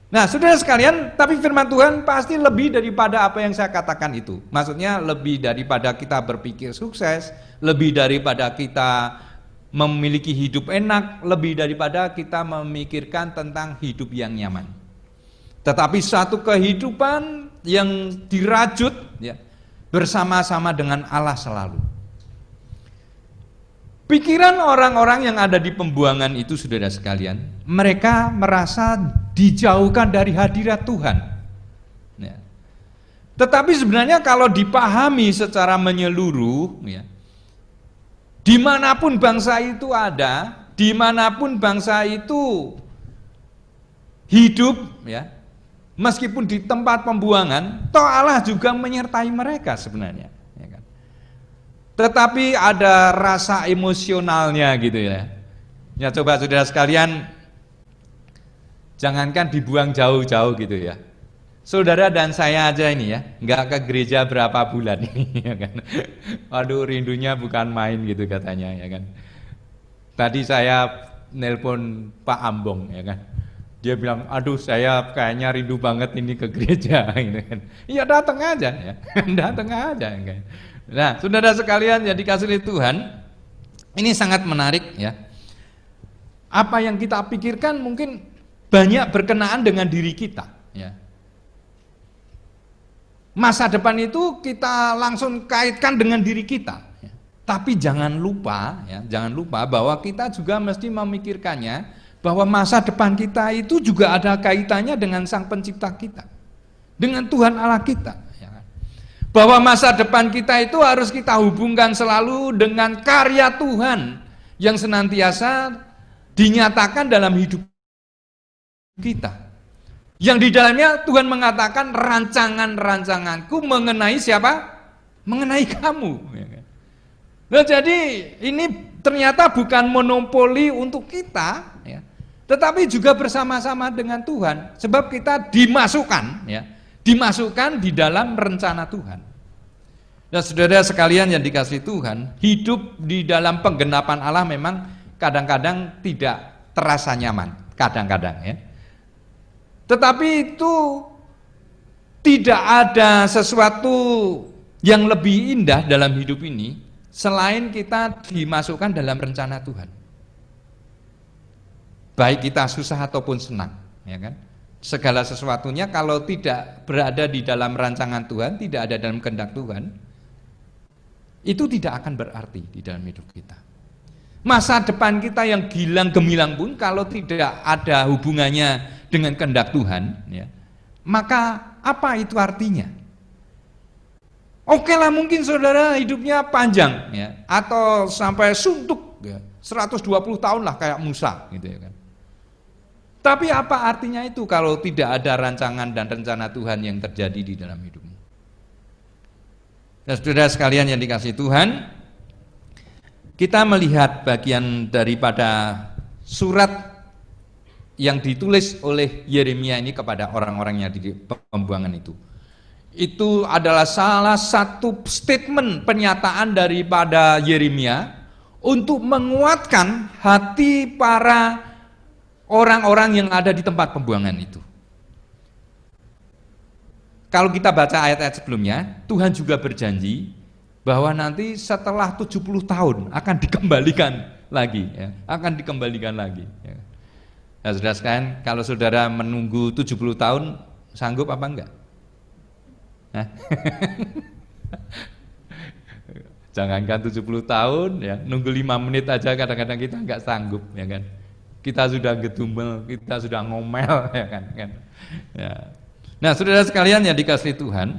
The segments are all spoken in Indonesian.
Nah, saudara sekalian, tapi firman Tuhan pasti lebih daripada apa yang saya katakan itu. Maksudnya lebih daripada kita berpikir sukses, lebih daripada kita memiliki hidup enak, lebih daripada kita memikirkan tentang hidup yang nyaman. Tetapi satu kehidupan yang dirajut ya, bersama-sama dengan Allah selalu. Pikiran orang-orang yang ada di pembuangan itu, saudara sekalian, mereka merasa dijauhkan dari hadirat Tuhan. Ya. Tetapi sebenarnya kalau dipahami secara menyeluruh, ya, dimanapun bangsa itu ada, dimanapun bangsa itu hidup, ya, meskipun di tempat pembuangan, toh Allah juga menyertai mereka sebenarnya. Tetapi ada rasa emosionalnya gitu ya. Ya coba saudara sekalian, jangankan dibuang jauh-jauh gitu ya. Saudara dan saya aja ini ya, nggak ke gereja berapa bulan ini ya kan. Aduh rindunya bukan main gitu katanya ya kan. Tadi saya nelpon Pak Ambong ya kan. Dia bilang, aduh saya kayaknya rindu banget ini ke gereja gitu kan. Iya datang aja ya, datang aja kan. Nah, saudara sekalian yang dikasihi oleh Tuhan, ini sangat menarik ya. Apa yang kita pikirkan mungkin banyak berkenaan dengan diri kita ya. Masa depan itu kita langsung kaitkan dengan diri kita ya. Tapi jangan lupa ya, jangan lupa bahwa kita juga mesti memikirkannya bahwa masa depan kita itu juga ada kaitannya dengan Sang Pencipta kita, dengan Tuhan Allah kita. Bahwa masa depan kita itu harus kita hubungkan selalu dengan karya Tuhan yang senantiasa dinyatakan dalam hidup kita. Yang di dalamnya Tuhan mengatakan rancangan-rancanganku mengenai siapa? Mengenai kamu. Nah, jadi ini ternyata bukan monopoli untuk kita, ya, tetapi juga bersama-sama dengan Tuhan. Sebab kita dimasukkan, ya, dimasukkan di dalam rencana Tuhan. Dan saudara sekalian yang dikasihi Tuhan, hidup di dalam penggenapan Allah memang kadang-kadang tidak terasa nyaman, kadang-kadang ya. Tetapi itu tidak ada sesuatu yang lebih indah dalam hidup ini selain kita dimasukkan dalam rencana Tuhan. Baik kita susah ataupun senang, ya kan? Segala sesuatunya kalau tidak berada di dalam rancangan Tuhan, tidak ada dalam kehendak Tuhan, itu tidak akan berarti di dalam hidup kita. Masa depan kita yang gilang gemilang pun kalau tidak ada hubungannya dengan kehendak Tuhan, ya, maka apa itu artinya? Oke lah mungkin saudara hidupnya panjang, ya, atau sampai suntuk, ya, 120 tahun lah kayak Musa, gitu ya kan. Tapi apa artinya itu kalau tidak ada rancangan dan rencana Tuhan yang terjadi di dalam hidupmu? Dan saudara sekalian yang dikasihi Tuhan, kita melihat bagian daripada surat yang ditulis oleh Yeremia ini kepada orang-orang yang di pembuangan itu. Itu adalah salah satu statement pernyataan daripada Yeremia untuk menguatkan hati para orang-orang yang ada di tempat pembuangan itu. Kalau kita baca ayat-ayat sebelumnya, Tuhan juga berjanji bahwa nanti setelah 70 tahun akan dikembalikan lagi, ya, akan dikembalikan lagi. Ya. Nah, saudara sekalian, kalau saudara menunggu 70 tahun, sanggup apa enggak? Jangankan 70 tahun, ya, nunggu 5 menit aja kadang-kadang kita enggak sanggup, ya kan? Kita sudah gedumel, kita sudah ngomel, ya kan? Ya. Nah, saudara sekalian yang dikasihi Tuhan,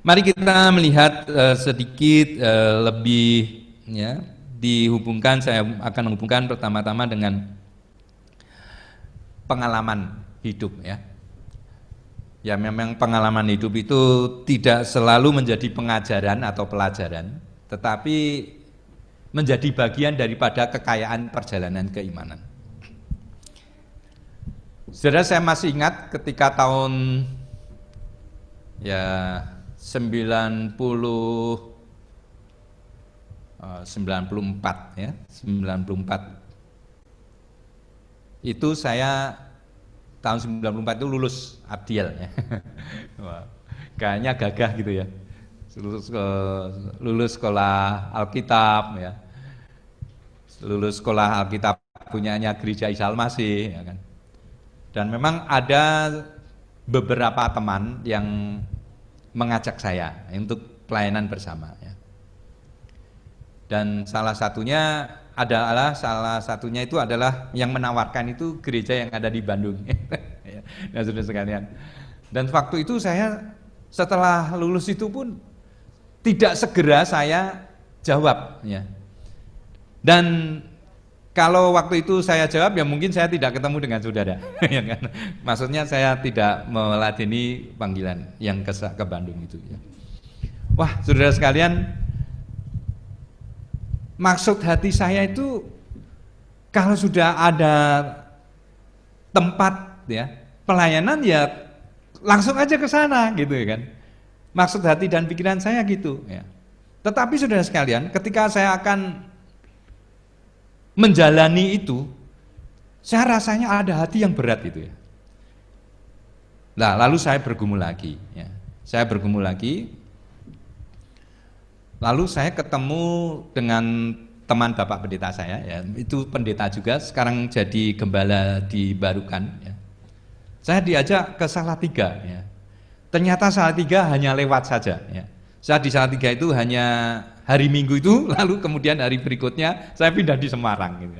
mari kita melihat sedikit lebih, ya, dihubungkan. Saya akan menghubungkan pertama-tama dengan pengalaman hidup, ya. Ya, memang pengalaman hidup itu tidak selalu menjadi pengajaran atau pelajaran, tetapi menjadi bagian daripada kekayaan perjalanan keimanan. Saudara, saya masih ingat ketika tahun 94 ya, 94 itu saya tahun 94 itu lulus Abdiel ya. Wah, kayaknya gagah gitu ya. Lulus sekolah Alkitab ya. Lulus sekolah Alkitab punyanya Gereja Isa Al-Masih ya kan. Dan memang ada beberapa teman yang mengajak saya untuk pelayanan bersama ya. Dan salah satunya itu adalah yang menawarkan itu gereja yang ada di Bandung. Ya sudah sekalian. Dan waktu itu saya setelah lulus itu pun tidak segera saya jawab ya. Dan kalau waktu itu saya jawab ya mungkin saya tidak ketemu dengan saudara. Ya kan? Maksudnya saya tidak meladeni panggilan yang ke Bandung itu ya. Wah, saudara sekalian, maksud hati saya itu kalau sudah ada tempat ya pelayanan ya langsung aja ke sana gitu ya kan. Maksud hati dan pikiran saya gitu ya. Tetapi saudara sekalian, ketika saya akan menjalani itu, saya rasanya ada hati yang berat itu ya. Nah, lalu saya bergumul lagi ya. Saya bergumul lagi. Lalu saya ketemu dengan teman Bapak Pendeta saya ya, itu pendeta juga, sekarang jadi gembala di Barukan ya. Saya diajak ke Salatiga ya. Ternyata Salatiga hanya lewat saja ya. Saya di Salatiga itu hanya hari Minggu itu, lalu kemudian hari berikutnya saya pindah di Semarang gitu.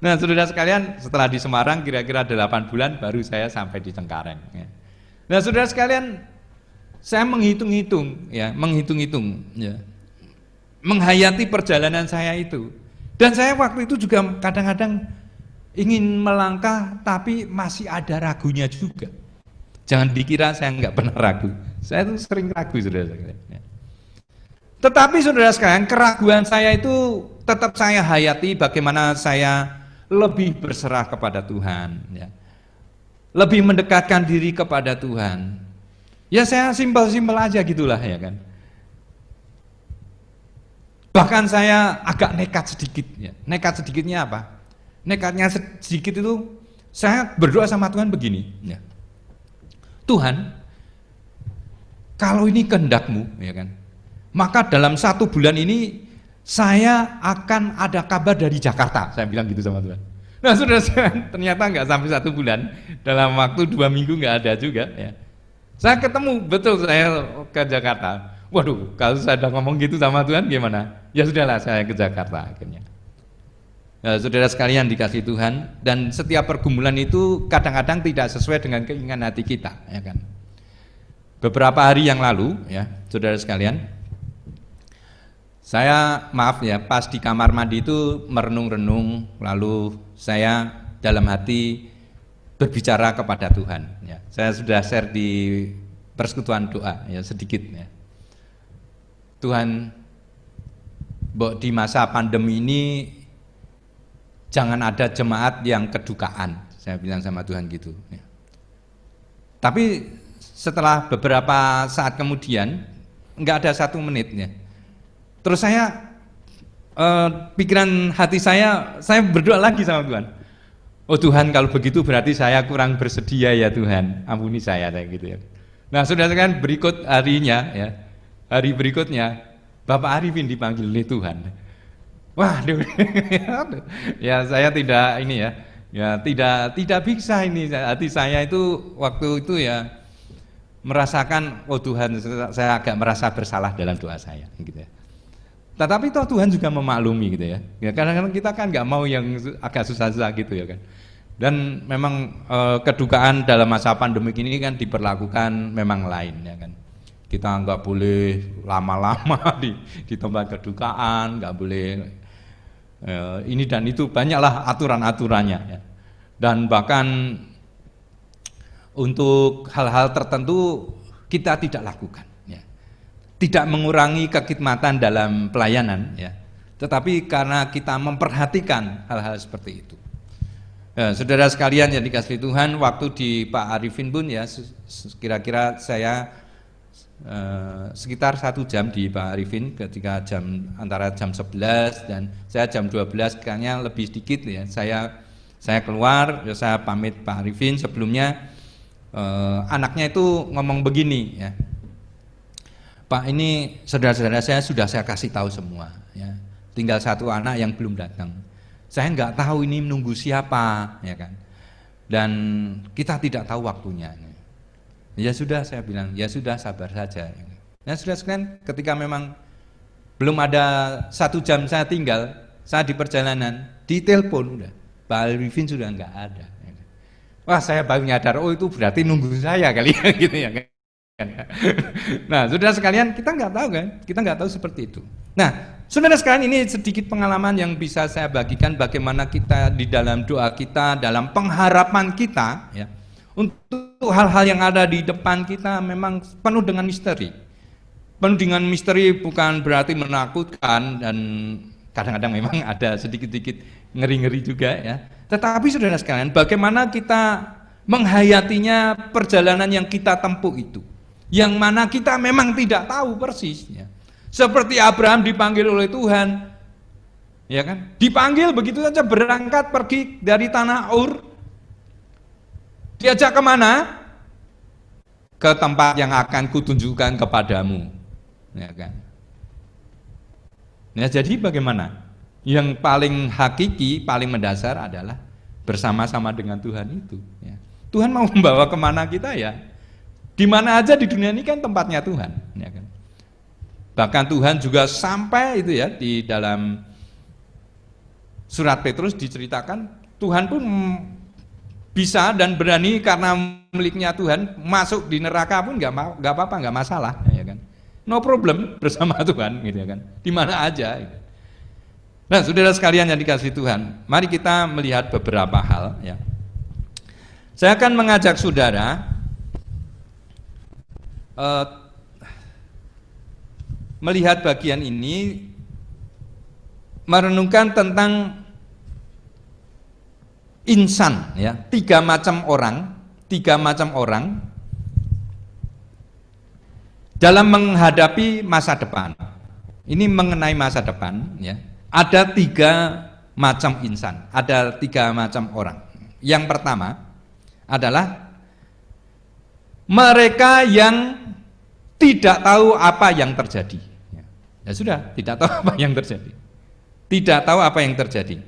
Nah, saudara sekalian, setelah di Semarang kira-kira 8 bulan baru saya sampai di Cengkareng ya. Nah, saudara sekalian, saya menghitung-hitung ya, menghayati perjalanan saya itu. Dan saya waktu itu juga kadang-kadang ingin melangkah tapi masih ada ragunya juga. Jangan dikira saya nggak pernah ragu. Saya itu sering ragu, saudara sekalian. Tetapi saudara sekalian, keraguan saya itu tetap saya hayati bagaimana saya lebih berserah kepada Tuhan ya. Lebih mendekatkan diri kepada Tuhan. Ya saya simpel-simpel aja gitulah ya kan. Bahkan saya agak nekat sedikit ya. Nekat sedikitnya apa? Nekatnya sedikit itu saya berdoa sama Tuhan begini ya. Tuhan, kalau ini kehendak-Mu ya kan, maka dalam 1 bulan ini saya akan ada kabar dari Jakarta. Saya bilang gitu sama Tuhan. Nah, saudara, ternyata nggak sampai 1 bulan, dalam waktu 2 minggu nggak ada juga ya. Saya ketemu, betul saya ke Jakarta. Waduh, kalau saya udah ngomong gitu sama Tuhan gimana? Ya sudahlah, saya ke Jakarta akhirnya. Nah, saudara sekalian dikasih Tuhan, dan setiap pergumulan itu kadang-kadang tidak sesuai dengan keinginan hati kita ya kan. Beberapa hari yang lalu ya, saudara sekalian, saya maaf ya, pas di kamar mandi itu merenung-renung, lalu saya dalam hati berbicara kepada Tuhan ya. Saya sudah share di persekutuan doa ya sedikit ya. Tuhan, di masa pandemi ini jangan ada jemaat yang kedukaan, saya bilang sama Tuhan gitu ya. Tapi setelah beberapa saat kemudian, nggak ada 1 menit ya, terus saya pikiran hati saya berdoa lagi sama Tuhan. Oh Tuhan, kalau begitu berarti saya kurang bersedia ya Tuhan, ampuni saya kayak gitu ya. Nah, saudara kan berikut harinya ya, hari berikutnya Bapak Arifin dipanggil oleh Tuhan. Waduh, ya saya tidak ini ya tidak bisa ini, hati saya itu waktu itu ya merasakan, oh Tuhan, saya agak merasa bersalah dalam doa saya gitu ya. Tetapi toh Tuhan juga memaklumi gitu ya. Ya kadang-kadang kita kan nggak mau yang agak susah-susah gitu ya kan. Dan memang kedukaan dalam masa pandemi ini kan diperlakukan memang lain ya kan. Kita nggak boleh lama-lama di tempat kedukaan, nggak boleh ini dan itu, banyaklah aturan-aturannya ya. Dan bahkan untuk hal-hal tertentu kita tidak lakukan ya. Tidak mengurangi kekhidmatan dalam pelayanan ya, tetapi karena kita memperhatikan hal-hal seperti itu ya. Saudara sekalian yang dikasihi Tuhan, waktu di Pak Arifin pun ya kira-kira saya sekitar 1 jam di Pak Arifin, ketika antara jam 11 dan saya jam 12, kayaknya lebih sedikit ya, saya Saya keluar, ya saya pamit Pak Arifin sebelumnya, anaknya itu ngomong begini ya, Pak, ini saudara-saudara saya sudah saya kasih tahu semua ya, tinggal satu anak yang belum datang, saya nggak tahu ini menunggu siapa ya kan, dan kita tidak tahu waktunya. Ya sudah, saya bilang ya sudah, sabar saja. Nah sudah sekalian, ketika memang belum ada 1 jam saya tinggal, saya di perjalanan, ditelepon udah, Pak Arifin sudah nggak ada. Wah, saya baru nyadar, oh itu berarti nunggu saya kali ya, gitu ya kan. Nah, saudara sekalian, kita nggak tahu kan, kita nggak tahu seperti itu. Nah, saudara sekalian, ini sedikit pengalaman yang bisa saya bagikan bagaimana kita di dalam doa kita, dalam pengharapan kita, ya, untuk hal-hal yang ada di depan kita memang penuh dengan misteri. Penuh dengan misteri bukan berarti menakutkan, dan kadang-kadang memang ada sedikit-sedikit ngeri-ngeri juga ya. Tetapi saudara sekalian, bagaimana kita menghayatinya perjalanan yang kita tempuh itu, yang mana kita memang tidak tahu persis ya. Seperti Abraham dipanggil oleh Tuhan, ya kan? Dipanggil begitu saja, berangkat pergi dari tanah Ur. Diajak kemana? Ke tempat yang akan kutunjukkan kepadamu, ya kan? Ya, jadi bagaimana? Yang paling hakiki, paling mendasar adalah bersama-sama dengan Tuhan itu. Ya. Tuhan mau membawa kemana kita ya? Di mana aja di dunia ini kan tempatnya Tuhan. Ya kan? Bahkan Tuhan juga sampai itu ya, di dalam surat Petrus diceritakan, Tuhan pun bisa dan berani karena miliknya Tuhan masuk di neraka pun nggak apa-apa, nggak masalah. Ya kan? No problem bersama Tuhan, gitu ya kan? Di mana aja. Gitu. Nah, saudara sekalian yang dikasihi Tuhan, mari kita melihat beberapa hal ya. Saya akan mengajak saudara melihat bagian ini, merenungkan tentang insan ya, 3 macam orang dalam menghadapi masa depan. Ini mengenai masa depan ya. Ada 3 macam insan, ada 3 macam orang. Yang pertama adalah mereka yang tidak tahu apa yang terjadi. Ya sudah, tidak tahu apa yang terjadi. Tidak tahu apa yang terjadi.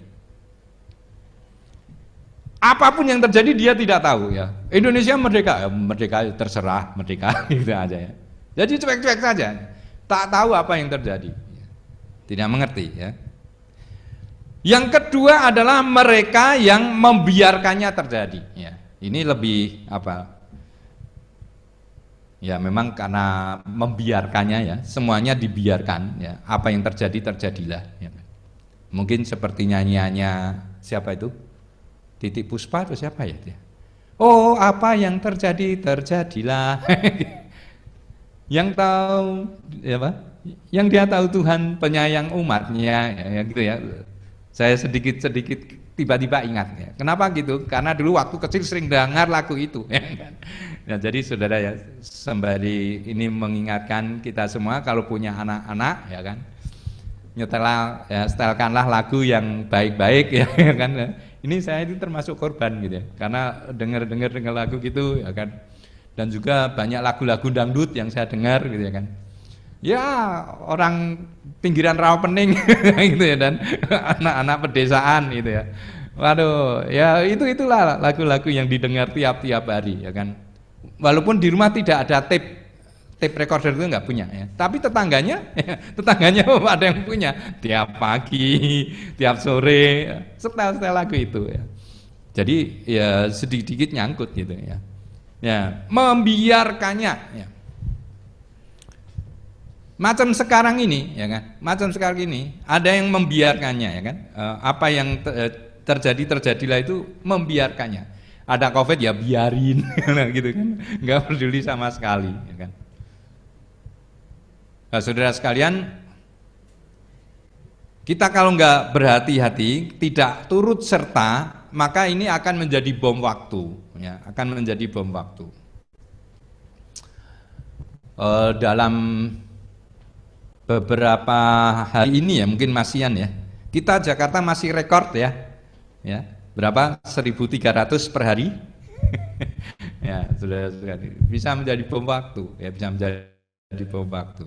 Apapun yang terjadi dia tidak tahu ya. Indonesia merdeka, ya, merdeka terserah, merdeka gitu aja ya. Jadi cuek-cuek saja, tak tahu apa yang terjadi, tidak mengerti ya. Yang kedua adalah mereka yang membiarkannya terjadi. Ya, ini lebih apa? Ya memang karena membiarkannya ya, semuanya dibiarkan ya. Apa yang terjadi terjadilah. Ya. Mungkin seperti nyanyiannya siapa itu? Titiek Puspa atau siapa ya? Oh, apa yang terjadi terjadilah. Yang tahu ya Pak? Yang dia tahu Tuhan penyayang umatnya ya, gitu ya. Saya sedikit-sedikit tiba-tiba ingat ya. Kenapa gitu? Karena dulu waktu kecil sering dengar lagu itu ya kan? Nah, jadi saudara ya, sembari ini mengingatkan kita semua kalau punya anak-anak ya kan, nyetelah ya, setelkanlah lagu yang baik-baik ya kan. Ini saya itu termasuk korban gitu ya, karena dengar lagu gitu ya kan. Dan juga banyak lagu-lagu dangdut yang saya dengar gitu ya kan. Ya orang pinggiran Rawapening gitu ya, dan anak-anak pedesaan gitu ya. Waduh, ya itulah lagu-lagu yang didengar tiap-tiap hari ya kan. Walaupun di rumah tidak ada tape recorder, itu nggak punya ya. Tapi tetangganya ada yang punya. Tiap pagi, tiap sore, setel lagu itu ya. Jadi ya sedikit-sedikit nyangkut gitu ya. Ya, membiarkannya ya. Macam sekarang ini ya kan, macam sekarang ini ada yang membiarkannya ya kan, apa yang terjadilah itu membiarkannya. Ada COVID ya biarin gitu kan, nggak peduli sama sekali ya kan. Nah, saudara sekalian, kita kalau nggak berhati-hati, tidak turut serta, maka ini akan menjadi bom waktu ya, akan menjadi bom waktu. Dalam beberapa hari ini ya, mungkin masihan ya, kita Jakarta masih rekor ya berapa? 1.300 per hari. Ya, sudah bisa menjadi bom waktu, ya bisa menjadi bom waktu.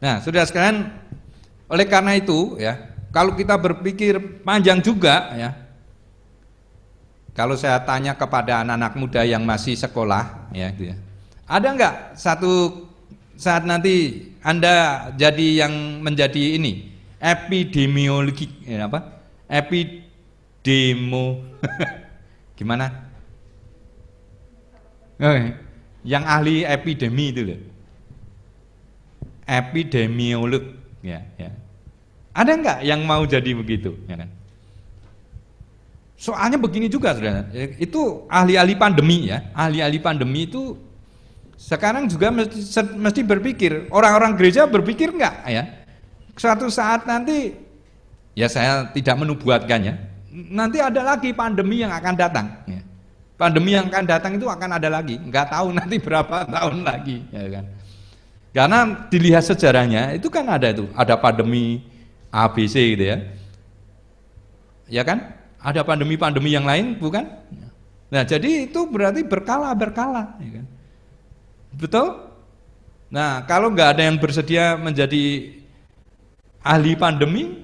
Nah, sudah sekalian, oleh karena itu ya, kalau kita berpikir panjang juga ya, kalau saya tanya kepada anak-anak muda yang masih sekolah ya, gitu ya, ada nggak satu saat nanti Anda jadi yang menjadi ini epidemiologi, ya apa? Epidemo gimana? Yang ahli epidemi itu loh, epidemiolog, ya, ya. Ada nggak yang mau jadi begitu, ya kan? Soalnya begini juga, saudara, itu ahli-ahli pandemi ya, ahli-ahli pandemi itu sekarang juga mesti berpikir, orang-orang gereja berpikir nggak ya? Suatu saat nanti, ya saya tidak menubuatkannya, nanti ada lagi pandemi yang akan datang. Ya. Pandemi yang akan datang itu akan ada lagi, nggak tahu nanti berapa tahun lagi, ya kan? Karena dilihat sejarahnya itu kan ada pandemi ABC gitu ya, ya kan? Ada pandemi-pandemi yang lain, bukan? Nah, jadi itu berarti berkala, ya kan? Betul? Nah, kalau nggak ada yang bersedia menjadi ahli pandemi,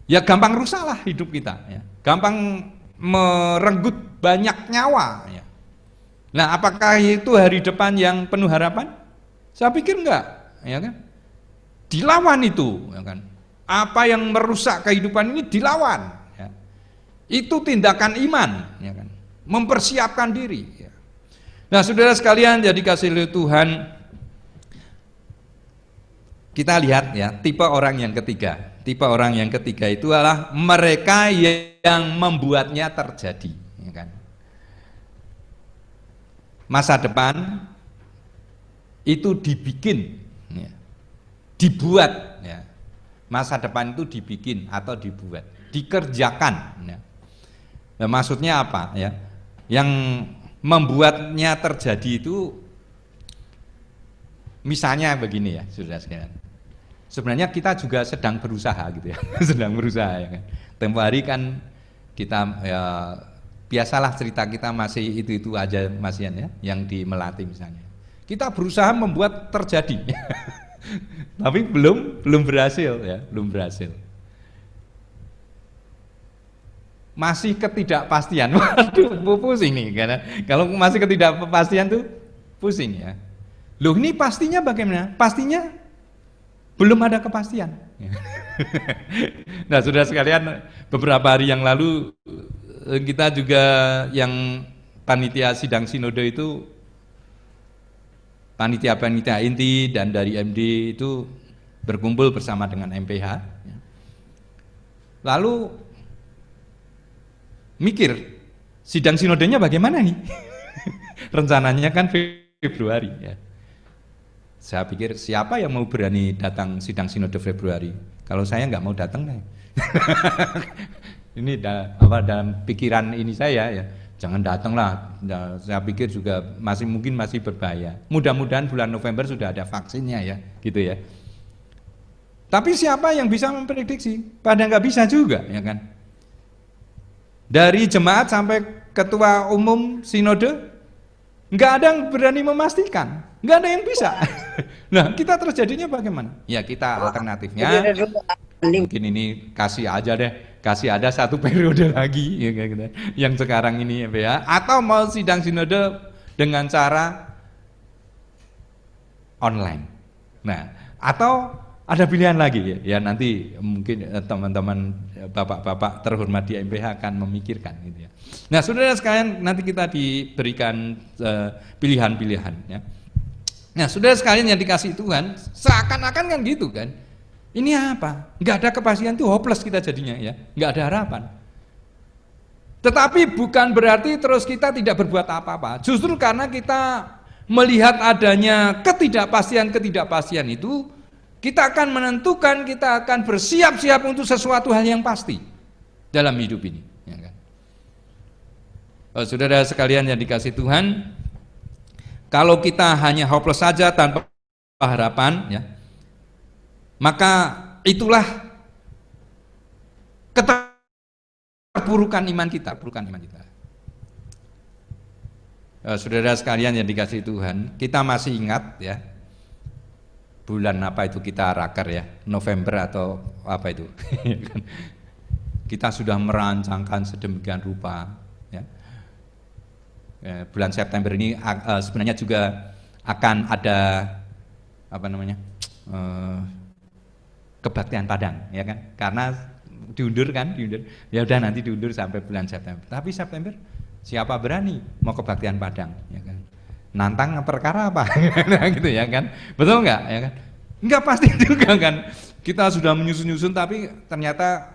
ya gampang rusaklah hidup kita, ya. Gampang merenggut banyak nyawa, ya. Nah, apakah itu hari depan yang penuh harapan? Saya pikir enggak, ya kan? Dilawan itu, ya kan? Apa yang merusak kehidupan ini dilawan, ya. Itu tindakan iman, ya kan? Mempersiapkan diri, ya. Nah, saudara sekalian, jadi kasih oleh Tuhan, kita lihat ya, tipe orang yang ketiga. Tipe orang yang ketiga itu adalah mereka yang membuatnya terjadi, ya kan? Masa depan itu dibikin, ya. Dibuat, ya. Masa depan itu dibikin atau dibuat, dikerjakan, ya. Nah, maksudnya apa, ya? Yang membuatnya terjadi itu, misalnya begini ya, saudara sekalian. Sebenarnya kita juga sedang berusaha gitu ya, sedang berusaha, ya kan. Tempo hari kan kita ya, biasalah cerita kita masih itu aja masian ya, yang di Melati misalnya. Kita berusaha membuat terjadi, tapi belum berhasil ya, belum berhasil. Masih ketidakpastian, waduh pusing nih, karena kalau masih ketidakpastian tuh pusing ya. Loh, ini pastinya bagaimana? Pastinya belum ada kepastian. Nah, saudara sekalian, beberapa hari yang lalu kita juga yang panitia sidang sinode itu, panitia inti dan dari MD itu berkumpul bersama dengan MPH. Lalu mikir, sidang sinodenya bagaimana nih? Rencananya kan Februari ya. Saya pikir siapa yang mau berani datang sidang sinode Februari? Kalau saya nggak mau datang, ini dalam pikiran ini saya ya, jangan datanglah. Nah, saya pikir juga mungkin masih berbahaya. Mudah-mudahan bulan November sudah ada vaksinnya ya, gitu ya. Tapi siapa yang bisa memprediksi? Pada nggak bisa juga, ya kan? Dari jemaat sampai ketua umum sinode, nggak ada yang berani memastikan, nggak ada yang bisa. Nah, kita terjadinya bagaimana? Ya, kita alternatifnya mungkin ini kasih aja deh, kasih ada satu periode lagi ya, gitu. Yang sekarang ini ya, atau mau sidang sinode dengan cara online. Nah, atau ada pilihan lagi ya, nanti mungkin teman-teman bapak-bapak terhormat di MPH akan memikirkan gitu ya. Nah, saudara sekalian, nanti kita diberikan pilihan-pilihan ya. Nah, saudara sekalian yang dikasih Tuhan, seakan-akan kan gitu kan. Ini apa? Nggak ada kepastian tuh, hopeless kita jadinya ya, nggak ada harapan. Tetapi bukan berarti terus kita tidak berbuat apa-apa. Justru karena kita melihat adanya ketidakpastian itu, kita akan menentukan, kita akan bersiap-siap untuk sesuatu hal yang pasti dalam hidup ini. Ya kan? Oh, saudara sekalian yang dikasih Tuhan, kalau kita hanya hopeless saja tanpa harapan, ya, maka itulah keterpurukan iman kita, saudara sekalian yang dikasihi Tuhan, kita masih ingat ya, bulan apa itu kita raker ya, November atau apa itu, kita sudah merancangkan sedemikian rupa ya. Bulan September ini sebenarnya juga akan ada apa namanya, kebaktian Padang ya kan, karena diundur, ya udah nanti diundur sampai bulan September. Tapi September siapa berani mau kebaktian Padang ya kan, nantang perkara apa gitu ya kan, betul nggak ya kan, nggak pasti juga kan, kita sudah menyusun tapi ternyata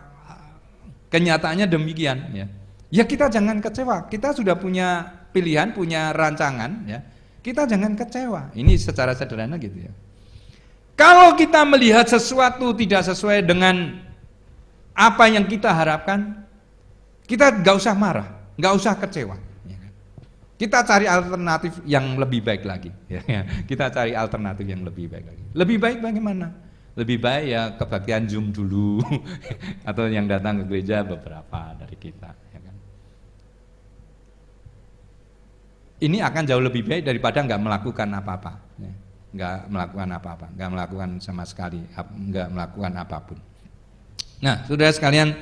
kenyataannya demikian ya. Ya kita jangan kecewa, kita sudah punya pilihan, punya rancangan ya, kita jangan kecewa. Ini secara sederhana gitu ya. Kalau kita melihat sesuatu tidak sesuai dengan apa yang kita harapkan, kita nggak usah marah, nggak usah kecewa. Ya kan? Kita cari alternatif yang lebih baik lagi. Ya, kita cari alternatif yang lebih baik lagi. Lebih baik bagaimana? Lebih baik ya kebaktian Zoom dulu, atau yang datang ke gereja beberapa dari kita. Ya kan? Ini akan jauh lebih baik daripada nggak melakukan apa-apa. Ya. Nggak melakukan sama sekali, nggak melakukan apapun. Nah, saudara sekalian,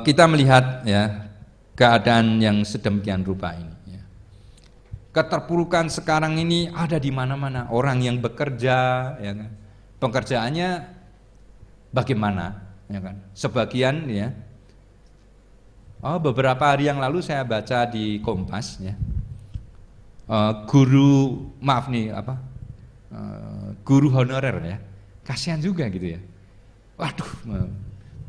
kita melihat ya keadaan yang sedemikian rupa ini. Ya. Keterpurukan sekarang ini ada di mana-mana. Orang yang bekerja, ya kan, pekerjaannya bagaimana, ya kan? Sebagian ya. Beberapa hari yang lalu saya baca di Kompas, ya. Guru honorer ya, kasihan juga gitu ya. Waduh,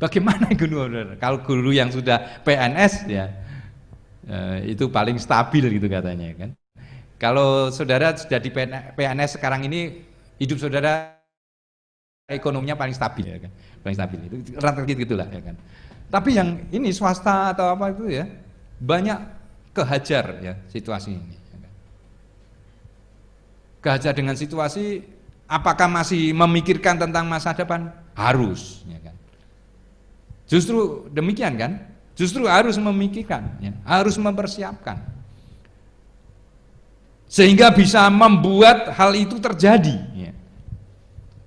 bagaimana guru honorer? Kalau guru yang sudah PNS ya, itu paling stabil gitu katanya kan. Kalau saudara sudah di PNS sekarang ini, hidup saudara ekonominya paling stabil ya kan, paling stabil itu rata gitulah ya kan. Tapi yang ini swasta atau apa itu ya, banyak kehajar ya situasi ini. Kehajar dengan situasi, apakah masih memikirkan tentang masa depan? Harus, ya kan? Justru demikian kan? Justru harus memikirkan, ya, harus mempersiapkan, sehingga bisa membuat hal itu terjadi. Ya.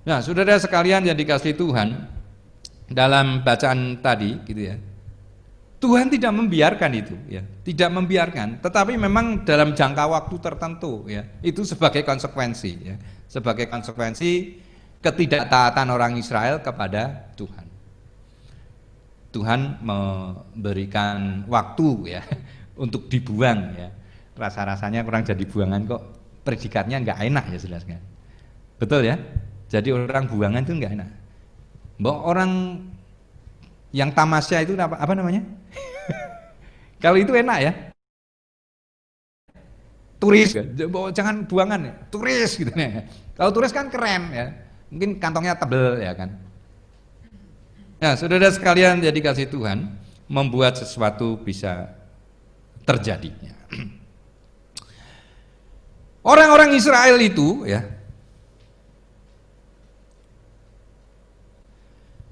Nah, saudara sekalian yang dikasihi Tuhan, dalam bacaan tadi, gitu ya, Tuhan tidak membiarkan itu, ya, tidak membiarkan, tetapi memang dalam jangka waktu tertentu, ya, itu sebagai konsekuensi, ya, sebagai konsekuensi ketidaktaatan orang Israel kepada Tuhan. Tuhan memberikan waktu, ya, untuk dibuang, ya, rasa-rasanya kurang jadi buangan kok, predikatnya nggak enak ya jelasnya, betul ya, jadi orang buangan itu nggak enak. Mbok orang yang tamasya itu apa namanya? Kalau itu enak ya, turis, jangan buangan ya, turis gitu ya. Kalau turis kan keren ya, mungkin kantongnya tebel ya kan. Nah, saudara sekalian jadi kasih Tuhan, membuat sesuatu bisa terjadi. Orang-orang Israel itu ya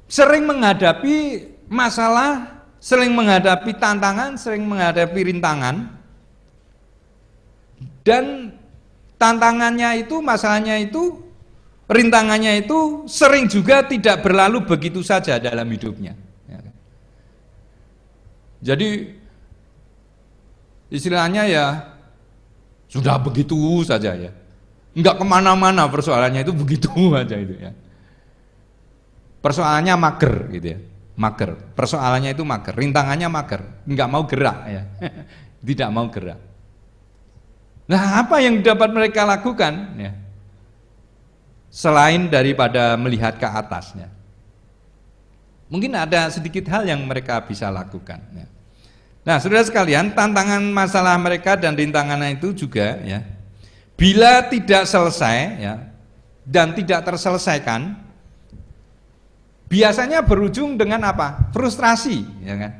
sering menghadapi masalah, sering menghadapi tantangan, sering menghadapi rintangan, dan tantangannya itu, masalahnya itu, rintangannya itu sering juga tidak berlalu begitu saja dalam hidupnya. Jadi istilahnya ya sudah begitu saja ya, nggak kemana-mana persoalannya itu begitu aja itu ya. Persoalannya mager gitu ya. Mager, persoalannya itu mager, rintangannya mager, nggak mau gerak ya, tidak mau gerak. Nah, apa yang dapat mereka lakukan ya, selain daripada melihat ke atasnya? Mungkin ada sedikit hal yang mereka bisa lakukan ya. Nah, saudara sekalian, tantangan masalah mereka dan rintangannya itu juga ya, bila tidak selesai ya, dan tidak terselesaikan, biasanya berujung dengan apa? Frustrasi, ya kan?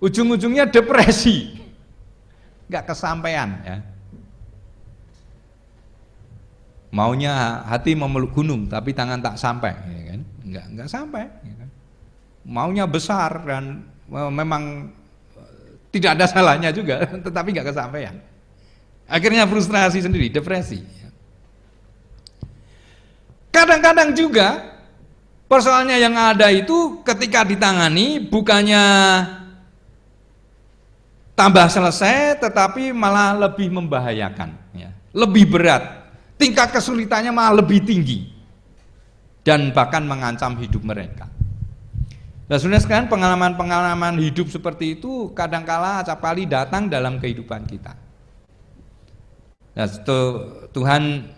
Ujung-ujungnya depresi, nggak kesampaian, ya. Maunya hati memeluk gunung, tapi tangan tak sampai, ya kan? Nggak sampai, ya kan? maunya besar dan memang tidak ada salahnya juga, tetapi nggak kesampaian. Akhirnya frustrasi sendiri, depresi. Kadang-kadang juga persoalannya yang ada itu ketika ditangani bukannya tambah selesai, tetapi malah lebih membahayakan, ya. Lebih berat, tingkat kesulitannya malah lebih tinggi, dan bahkan mengancam hidup mereka. Nah, saudara sekalian, pengalaman-pengalaman hidup seperti itu kadangkala acap kali datang dalam kehidupan kita. Nah, Tuhan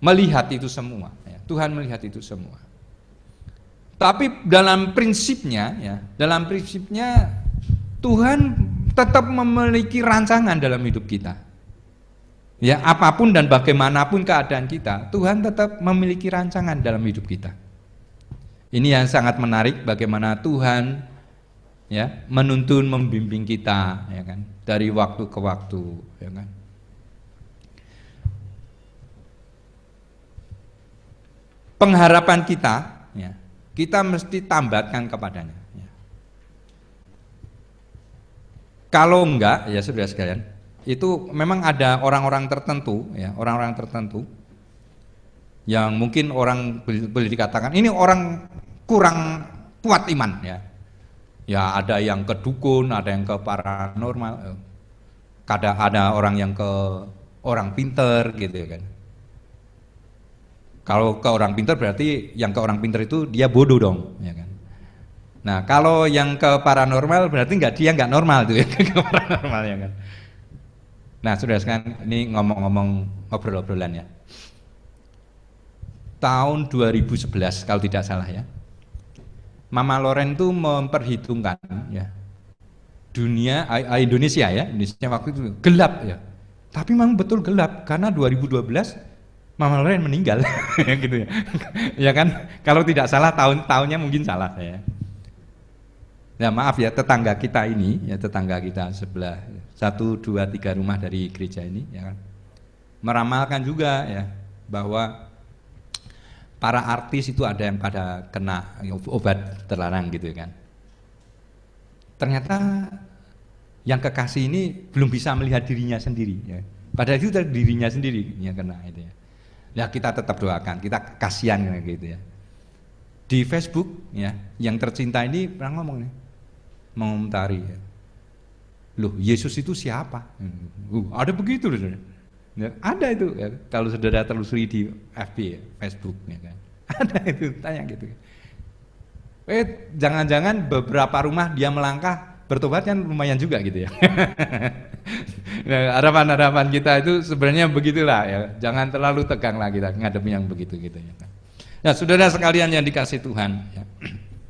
melihat itu semua, ya. Tuhan melihat itu semua. Tapi dalam prinsipnya, ya, Tuhan tetap memiliki rancangan dalam hidup kita. Ya, apapun dan bagaimanapun keadaan kita, Tuhan tetap memiliki rancangan dalam hidup kita. Ini yang sangat menarik, bagaimana Tuhan, ya, menuntun, membimbing kita, ya kan, dari waktu ke waktu, ya kan. Pengharapan kita, ya, kita mesti tambatkan kepadanya. Ya. Kalau enggak, ya saudara sekalian, itu memang ada orang-orang tertentu, ya, orang-orang tertentu yang mungkin orang boleh dikatakan ini orang kurang kuat iman, ya. Ya, ada yang ke dukun, ada yang ke paranormal, ada orang yang ke orang pinter gitu, ya kan. Kalau ke orang pinter berarti yang ke orang pinter itu dia bodoh dong, ya kan. Nah, kalau yang ke paranormal berarti dia nggak normal tuh, ya, ke paranormal, ya kan. Nah, saudara sekalian, ini ngomong-ngomong obrol-obrolan, ya. Tahun 2011 kalau tidak salah, ya, Mama Loren itu memperhitungkan, ya, Indonesia, ya, Indonesia waktu itu gelap, ya. Tapi memang betul gelap karena 2012 Mama Loren meninggal, ya, gitu, ya. Ya kan, kalau tidak salah tahunnya mungkin salah, ya. Nah, maaf ya, tetangga kita ini, ya, tetangga kita sebelah 1, 2, 3 rumah dari gereja ini, ya kan, meramalkan juga, ya, bahwa para artis itu ada yang pada kena obat terlarang gitu, kan. Ternyata yang kekasih ini belum bisa melihat dirinya sendiri, ya. Padahal itu dirinya sendiri yang kena itu, ya. Ya, kita tetap doakan, kita kasihan gitu, ya. Di Facebook, ya, yang tercinta ini pernah ngomong nih, mengomentari, ya, loh, Yesus itu siapa? Ada begitu loh, ya, ada itu, ya, kalau saudara telusuri di FB, ya, Facebook, ya, kan. Ada itu, tanya gitu. Jangan-jangan beberapa rumah dia melangkah bertobat kan lumayan juga gitu, ya. Nah, harapan-harapan kita itu sebenarnya begitulah, ya. Jangan terlalu teganglah kita ngadepin yang begitu gitu, ya. Nah, saudara sekalian yang dikasih Tuhan, ya,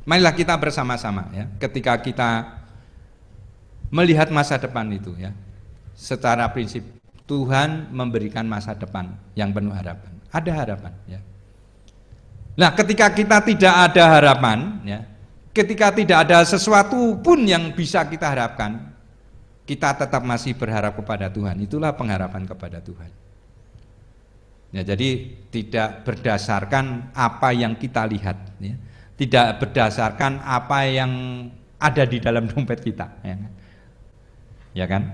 marilah kita bersama-sama, ya, ketika kita melihat masa depan itu, ya, secara prinsip Tuhan memberikan masa depan yang penuh harapan. Ada harapan, ya. Nah, ketika kita tidak ada harapan, ya, ketika tidak ada sesuatu pun yang bisa kita harapkan, kita tetap masih berharap kepada Tuhan. Itulah pengharapan kepada Tuhan. Ya, jadi tidak berdasarkan apa yang kita lihat, ya. Tidak berdasarkan apa yang ada di dalam dompet kita, ya, ya kan?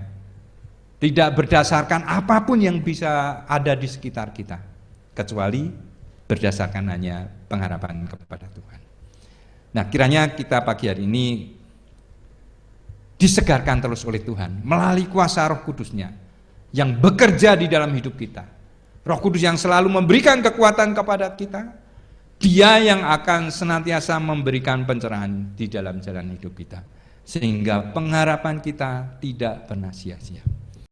Tidak berdasarkan apapun yang bisa ada di sekitar kita, kecuali berdasarkan hanya pengharapan kepada Tuhan. Nah, kiranya kita pagi hari ini disegarkan terus oleh Tuhan melalui kuasa Roh Kudus-Nya yang bekerja di dalam hidup kita. Roh Kudus yang selalu memberikan kekuatan kepada kita, Dia yang akan senantiasa memberikan pencerahan di dalam jalan hidup kita, sehingga pengharapan kita tidak pernah sia-sia.